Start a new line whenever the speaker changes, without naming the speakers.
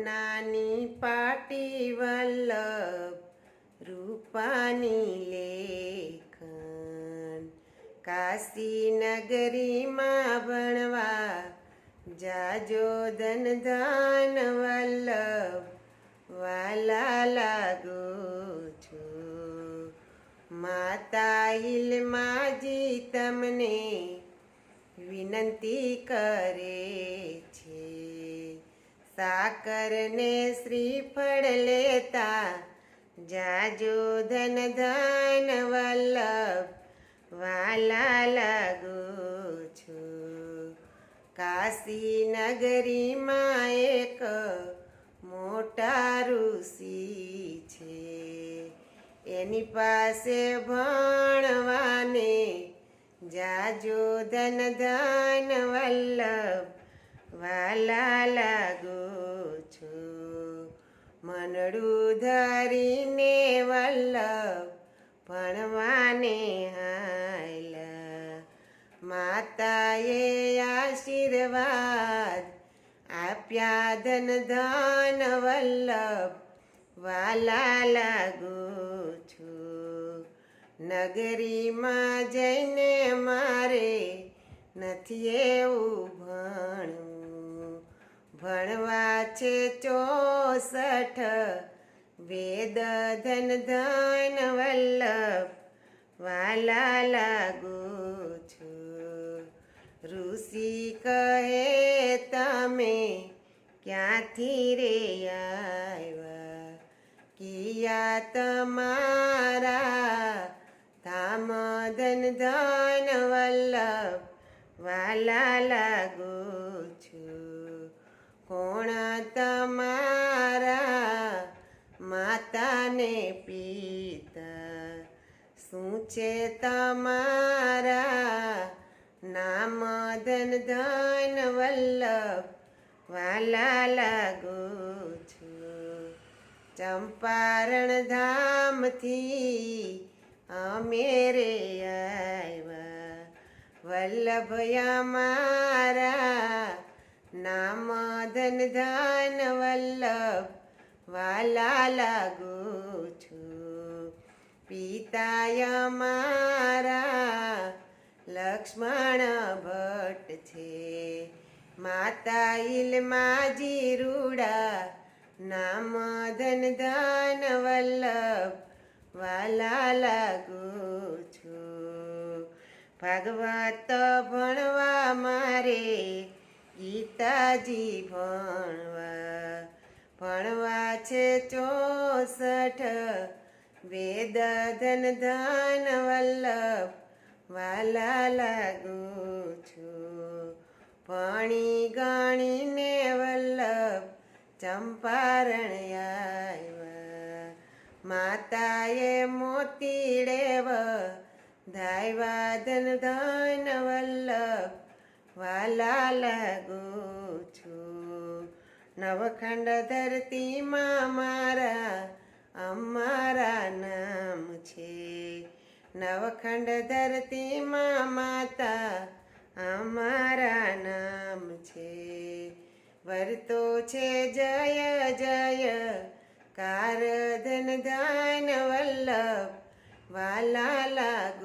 નાની પાટી વલ્લભ રૂપાની લેખન કાશી નગરીમાં ભણવા જાજો ધન ધાન વલ્લભ વાલા લાગો છો માતા હિલમાજી તમને વિનંતી કરે છે સાકર ને શ્રીફળ લેતા જાજો ધન ધાન વલ્લભ વાલા લાગો છો કાશી નગરીમાં એક મોટા ઋષિ છે એની પાસે ભણવાને જાજો ધન ધાન વલ્લભ વાલા લાગો છો મનડું ધરીને વલ્લભ ભણવાને હાયલા માતાએ આશીર્વાદ આપ્યા ધન ધાન વલ્લભ વાલા લાગો છો નગરીમાં જઈને મારે નથી એવું ભણવું ભણવા છે 64 વેદ ધન ધાન વલ્લભ વાલા લાગો છો ઋષિ કહે તમે ક્યાંથી રે આવ્યા કિયા તમારા ધામ ધન ધાન વલ્લભ વાલા લાગો છો કોણ તમારા માતાને પિતા શું છે તમારા નામ ધન ધાન વલ્લભ વાલા લાગો છો ચંપારણ ધામથી અમે રે આવ્યા વલ્લભ અમારા નામ ધન ધાન વલ્લભ વાલા લાગો છો પિતા અમારા લક્ષ્મણ ભટ્ટ છે માતા હિલમાજી રૂડા નામ ધન ધાન વલ્લભ વાલા લાગો છો ભાગવત ભણવા મારે ગીતાજી ભણવા છે 64 વેદ ધન ધાન વલ્લભ વાલા લાગો છો ભણી ગણીને વલ્લભ ચંપારણ આવ્યા માતાએ મોતીડેવ ધાયવા ધન ધાન વલ્લભ વાલા લાગો છો નવખંડ ધરતીમાં મારા અમારા નામ છે નવખંડ ધરતીમાં માતા અમારા નામ છે વર્તો છે જય જય કાર ધન ધાન વલ્લભ વાલા લાગો